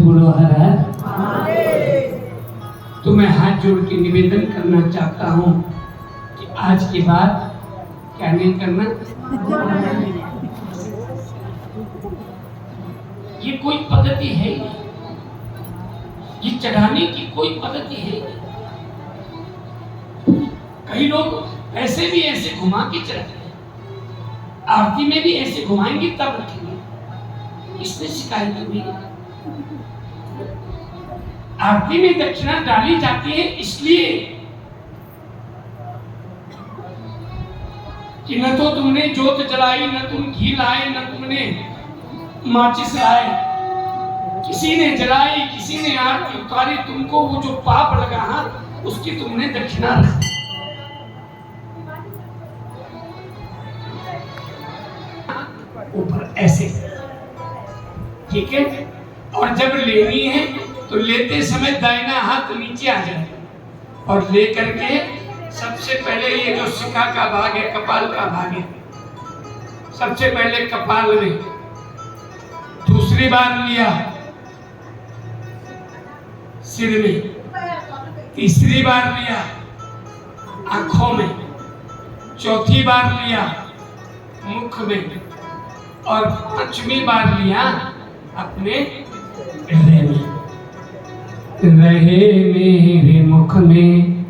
बोलो हर हर। तो मैं हाथ जोड़ के निवेदन करना चाहता हूँ कि आज के बाद क्या नहीं करना। ये कोई पद्धति है ही नहीं, ये चढ़ाने की कोई पद्धति है ही नहीं। कई लोग ऐसे भी ऐसे घुमा के चढ़ते हैं, आरती में भी ऐसे घुमाएंगे तब रखेंगे। इसने शिकायत की आरती में दक्षिणा डाली जाती है इसलिए कि न तो तुमने जोत जलाई, न तुम घी लाए, न तुमने माचिस लाए, किसी ने जलाई, किसी ने आरती उतारी, तुमको वो जो पाप लगा उसकी तुमने दक्षिणा रखी। ऊपर ऐसे, ठीक है। और जब लेनी है तो लेते समय दाहिना हाथ नीचे आ जाए और ले करके सबसे पहले ये जो शिखा का भाग है, कपाल का भाग है, सबसे पहले कपाल में, दूसरी बार लिया सिर में, तीसरी बार लिया आंखों में, चौथी बार लिया मुख में और पांचवी बार लिया अपने हृदय में। रहे मेरे मुख में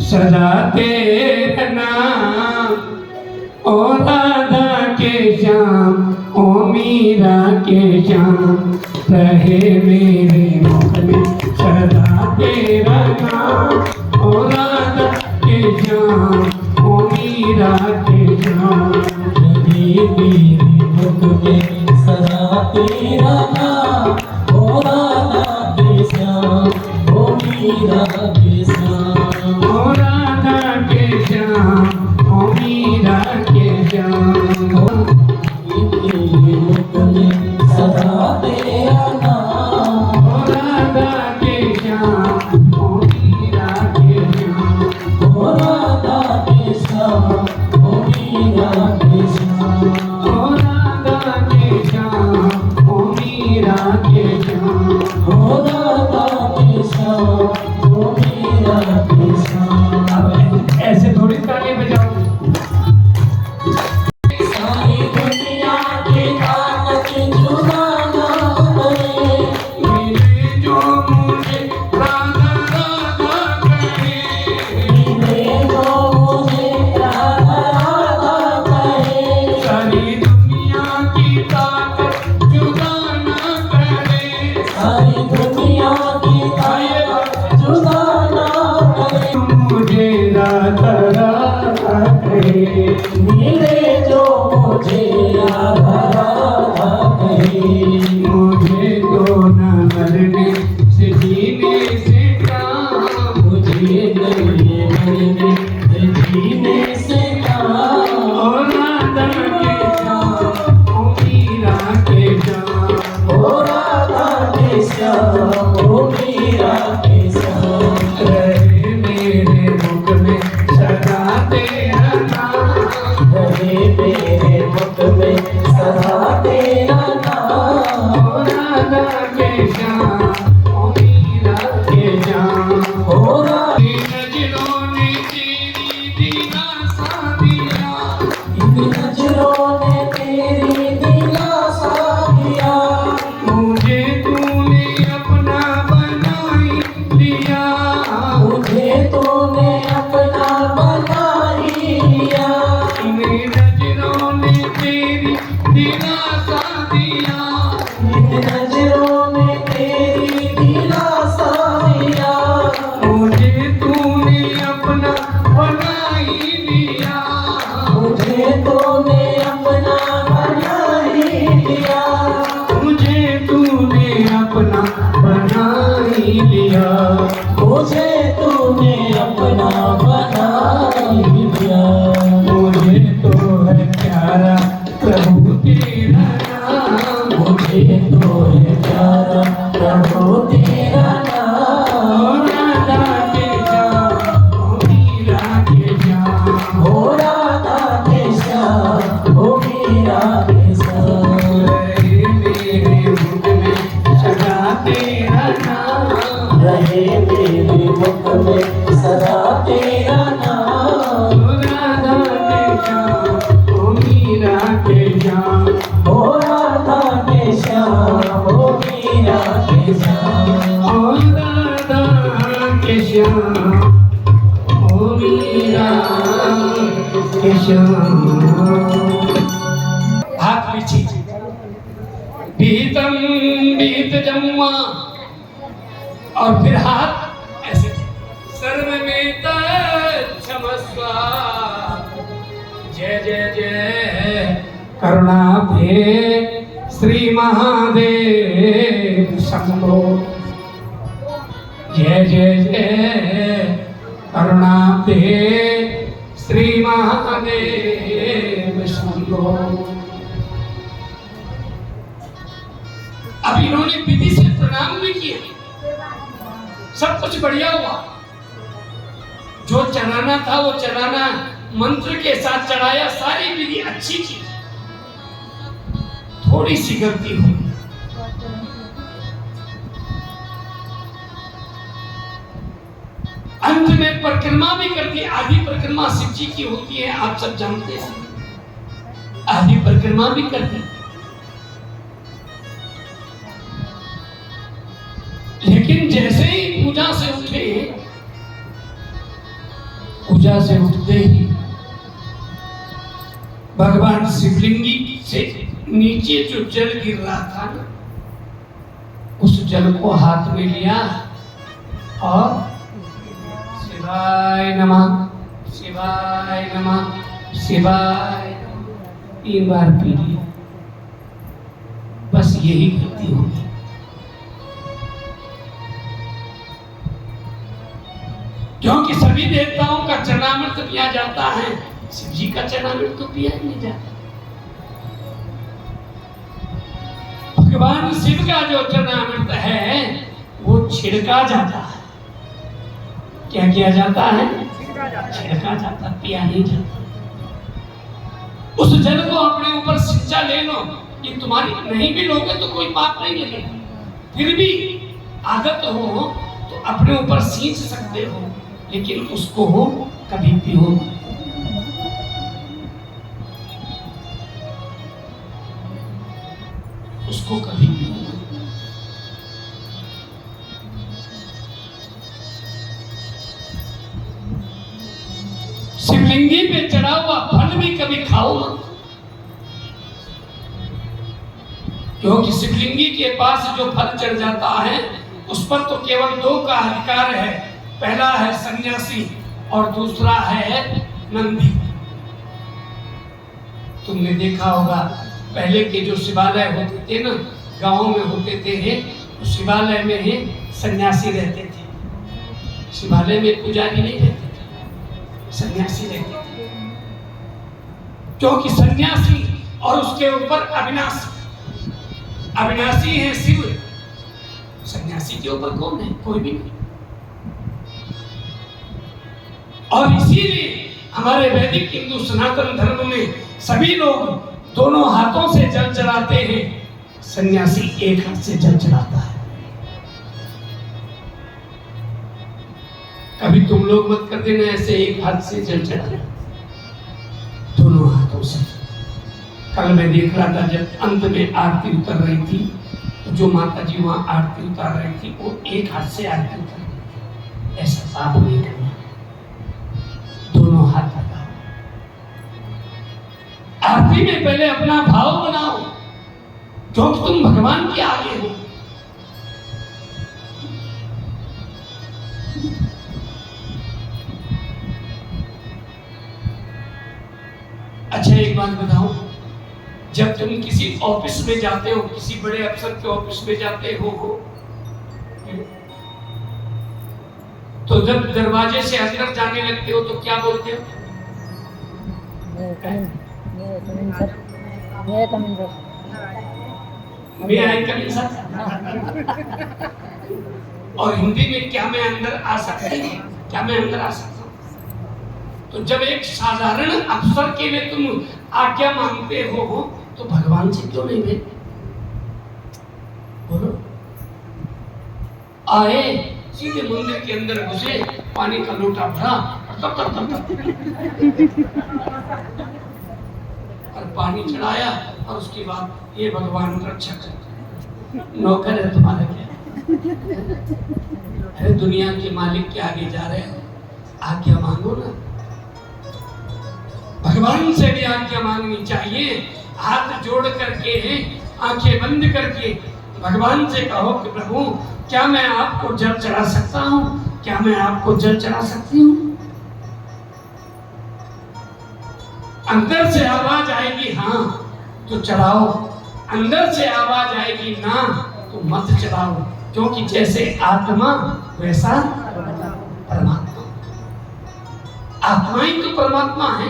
सदा तेरा नाम, ओ राधा के श्याम, ओ मीरा के श्याम। रहे मेरे मुख में सदा तेरा नाम, ओ राधा के श्याम, ओ मीरा के श्याम। रहे मेरे मुख में सदा तेरा नाम, ओ राधा के श्याम, ओ मीरा के श्याम। ओ राधा के श्याम, ओ मीरा के श्याम। मेरे मुख में सदा तेरा नाम, ओ राधा के श्याम, ओ मीरा के श्याम। ओ राधा के श्याम, ओ मीरा के श्याम। ओ राधा के श्याम, ओ मीरा के श्याम। ओ राधा के श्याम, ओ मीरा के श्याम। अब ऐसे थोड़ी ताली बजाओ। सारी दुनिया के ताकत जुगाना करे, मिले जो मुझे राधा राधा करे, मिले जो मुझे राधा राधा करे। सारी दुनिया की ताकत जुगाना करे, सारी दुनिया की ताकत जुगाना करे, मुझे राधा राधा करे। मिले जो मुझे राधा राधा करे। मुझे तो न मरने से जीने से काम, मुझे नहीं मरने जीने से काम। ओ राधा के श्याम, ओ मीरा के श्याम। ओ राधा के श्याम, ओ मीरा के श्याम। रहे मेरे मुख में सदा तेरा नाम, रहे मेरे मुख में सदा तेरा नाम। ओ राधा के श्याम, ओ मीरा के श्याम। ओ राधा नजरों ने तेरी दिलासा दिया, नजरों ने तेरी दिलासा दिया, मुझे तूने अपना बना ही लिया। मुझे तूने अपना बना ही लिया। इन नजरों ने तेरी दिलासा दिया, नजरों ने तेरी दिलासा दिया, मुझे तूने अपना बना ही लिया। मुझे तूने अपना बना ही लिया। मुझे तूने अपना बना ही लिया। मुझे तूने अपना बना ही लिया। मुझे तो है प्यारा प्रभु तेरा नाम, मुझे तो है प्यारा प्रभु तेरा नाम। ओ राधा के श्याम, ओ मीरा के श्याम। ओ राधा के श्याम, ओ मीरा के श्याम। रहे मेरे मुख में सदा तेरा नाम, रहे मेरे मुख में सदा तेरा नाम। ओ राधा के श्याम, ओ मीरा के श्याम, ओ राधा के श्याम, ओ मीरा के श्याम। ओ राधा के श्याम, ओ मीरा के श्याम। हाथ पीछे, बीतम बीत जमुआ, और फिर हाथ ऐसे, सर्व में क्षमस्व, जय जय जय करुणाब्धे श्री महादेव शंभो, जय जय जय करुणाब्धे श्री महादेव शंभो। अब इन्होंने विधि से प्रणाम भी किया, सब कुछ बढ़िया हुआ। जो चढ़ाना था वो चढ़ाना मंत्र के साथ चढ़ाया, सारी विधि अच्छी की। थोड़ी सी गलती हुई, अंत में परिक्रमा भी करती। आधी परिक्रमा शिव जी की होती है, आप सब जानते हैं। आधी परिक्रमा भी करती, लेकिन जैसे ही पूजा से उठे, पूजा से उठते ही भगवान शिवलिंगी से नीचे जो जल गिर रहा था ना, उस जल को हाथ में लिया और शिवाय नमः, शिवाय नमः, शिवाय नमः 3 बार पी लिया। बस यही गलती होगी। क्योंकि सभी देवताओं का चरणामृत पिया जाता है, शिव जी का चरणामृत तो पिया ही नहीं जाता। भगवान शिव का जो चरणामृत है वो छिड़का जाता है। क्या किया जाता है? छिड़का जाता, पिया नहीं जाता। उस जल को अपने ऊपर सिंचा ले लो, ये तुम्हारी नहीं भी लोगे तो कोई पाप नहीं लगेगा। फिर भी आदत हो तो अपने ऊपर सींच सकते हो, लेकिन उसको कभी पियो मत। उसको कभी पियो मत। शिवलिंगी पे चढ़ा हुआ फल भी कभी खाओ मत, क्योंकि शिवलिंगी के पास जो फल चढ़ जाता है उस पर तो केवल 2 का अधिकार है। पहला है सन्यासी और दूसरा है नंदी। तुमने देखा होगा पहले के जो शिवालय होते थे ना, गांव में होते थे, तो शिवालय में ही सन्यासी रहते थे। शिवालय में पुजारी नहीं रहते थे, सन्यासी रहते थे। क्योंकि सन्यासी और उसके ऊपर अविनाशी, अविनाशी है शिव, सन्यासी के ऊपर कौन है? कोई भी नहीं। और इसीलिए हमारे वैदिक हिंदू सनातन धर्म में सभी लोग दोनों हाथों से जल चढ़ाते हैं, सन्यासी एक हाथ से जल चढ़ाता है। कभी तुम लोग मत कर देना ऐसे एक हाथ से जल चढ़ाना, दोनों हाथों से। कल मैं देख रहा था जब अंत में आरती उतर रही थी, तो जो माता जी वहां आरती उतार रही थी वो एक हाथ से आरती उतर रही थी। ऐसा पाप नहीं करना, दोनों हाथ लगाओ। आरती में पहले अपना भाव बनाओ, क्योंकि तुम भगवान के आगे हो। अच्छा एक बात बताओ, जब तुम किसी ऑफिस में जाते हो, किसी बड़े अफसर के ऑफिस में जाते हो, तो जब दरवाजे से अंदर जाने लगते हो तो क्या बोलते हो? मैं आई कमिंग सर। और हिंदी में क्या मैं अंदर आ सकती हूँ? क्या मैं अंदर आ सकता हूँ? तो जब एक साधारण अफसर के लिए तुम आज्ञा मांगते हो तो भगवान से क्यों नहीं भेजते? बोलो। आए, सीधे मंदिर के अंदर घुसे, पानी का लोटा भरा तब तब तब और पानी चढ़ाया, और उसके बाद ये भगवान रक्षा करते, नौकर है तुम्हारा क्या? अरे दुनिया के मालिक के आगे जा रहे हो, आज्ञा मांगो ना। भगवान से भी आज्ञा मांगनी चाहिए। हाथ जोड़ करके, आंखें बंद करके भगवान से कहो कि प्रभु क्या मैं आपको जल चढ़ा सकता हूँ? क्या मैं आपको जल चढ़ा सकती हूँ? अंदर से आवाज आएगी हाँ तो चढ़ाओ, अंदर से आवाज आएगी ना तो मत चढ़ाओ, क्योंकि जैसे आत्मा वैसा परमात्मा। आत्मा ही तो परमात्मा है।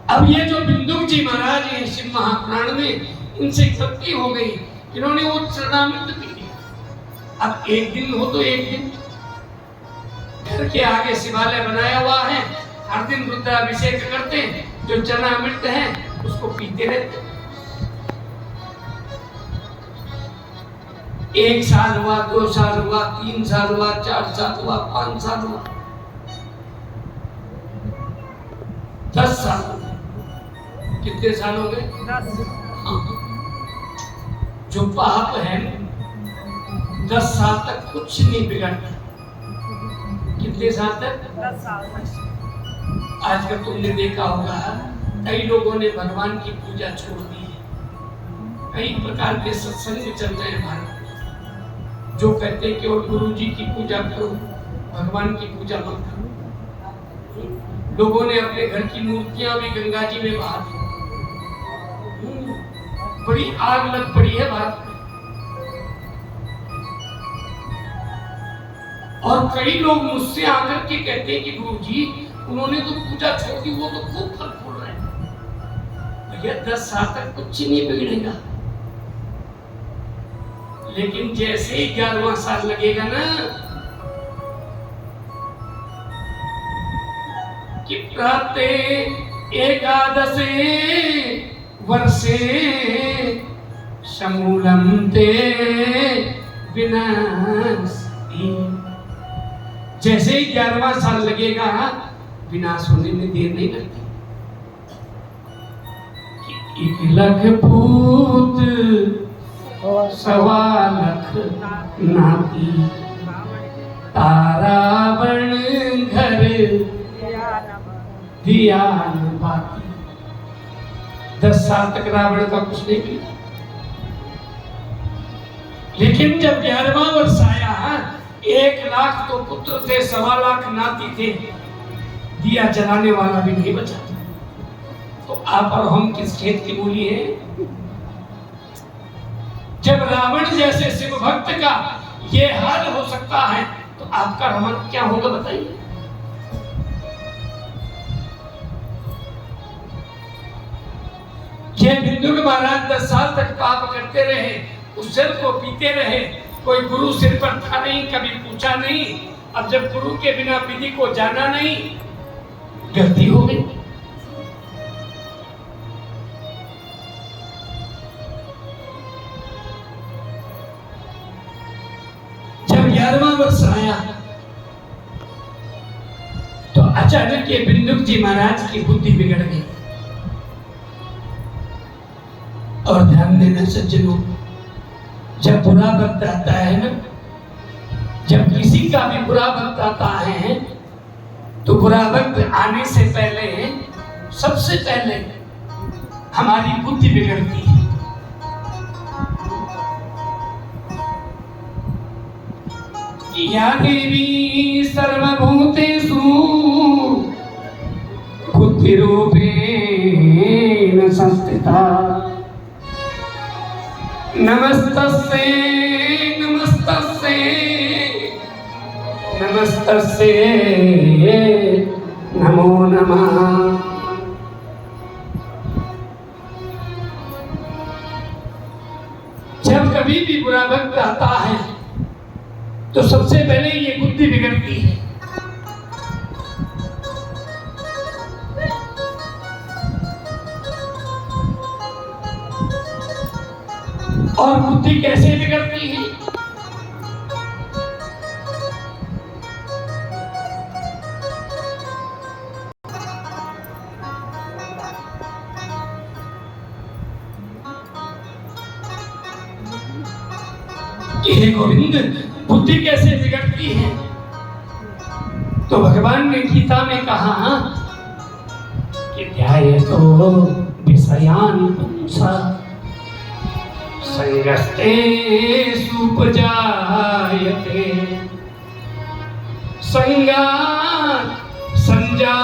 अब ये जो बिंदु जी महाराज हैं शिव महापुराण में, इनसे गलती हो गई, इन्होंने वो चरणामृत पी लिया। अब एक दिन हो तो एक दिन, घर के आगे शिवालय बनाया हुआ है, हर दिन रुद्राभिषेक करते, जो चरणामृत है उसको पीते रहते। 1 साल हुआ, 2 साल हुआ, 3 साल हुआ, 4 साल हुआ, 5 साल हुआ, 10 साल। कितने साल हो गए? 10। हाँ। जो पाप है 10 साल तक कुछ नहीं बिगड़ता। कितने साल तक? 10 साल। आजकल तुमने देखा होगा कई लोगों ने भगवान की पूजा छोड़ दी है। कई प्रकार के सत्संग चल रहे हैं भारत में, जो कहते हैं कि और गुरु जी की पूजा करो, भगवान की पूजा मत करो। लोगों ने अपने घर की मूर्तियां भी गंगा जी में बहा दी। बड़ी आग लग पड़ी है भारत में। और कई लोग मुझसे आकर के कहते हैं कि गुरु जी उन्होंने तो पूजा छोड़ दी, वो तो खूब फल फूल रहे हैं। भैया 10 साल तक कुछ नहीं बिगड़ेगा, लेकिन जैसे ही 11वां साल लगेगा ना कि प्रत्येक एकादशे वर्षे समूलम ते विनाशति, जैसे ही 11वां साल लगेगा विनाश होने में देर नहीं लगती। 1 लाख पूत 1.25 लाख नाती, तारा बन घर दिया न बाती। 10 साल तक रावण का कुछ नहीं किया, लेकिन जब 11वां वर्ष आया 1 लाख तो पुत्र थे, 1.25 लाख नाती थे, दिया जलाने वाला भी नहीं बचा। तो आप और हम किस खेत की मूली है? जब रावण जैसे शिव भक्त का ये हाल हो सकता है तो आपका रमन क्या होगा बताइए। ये बिंदु महाराज 10 साल तक पाप करते रहे, उस जल को पीते रहे, कोई गुरु सिर पर था नहीं, कभी पूछा नहीं। अब जब गुरु के बिना विधि को जाना नहीं, गलती हो गई। जब 11वां वर्ष आया तो अचानक ये बिंदु जी महाराज की बुद्धि बिगड़ गई। और ध्यान देना सज्जनों, जब बुरा वक्त आता है ना, जब किसी का भी बुरा वक्त आता है तो बुरा वक्त आने से पहले सबसे पहले हमारी बुद्धि बिगड़ती है। या देवी सर्वभूतेषु बुद्धिरूपेण संस्थिता, नमस्तस्यै नमस्तस्यै नमस्तस्यै नमो नमः। जब कभी भी बुरा वक्त आता है तो सबसे पहले ये बुद्धि बिगड़ती है। और बुद्धि कैसे बिगड़ती है? कि हे गोविंद, बुद्धि कैसे बिगड़ती है? तो भगवान ने गीता में कहा कि ध्यायतो विषयान् पुंसा संगस्तेषु उपजायते संगात् संजायते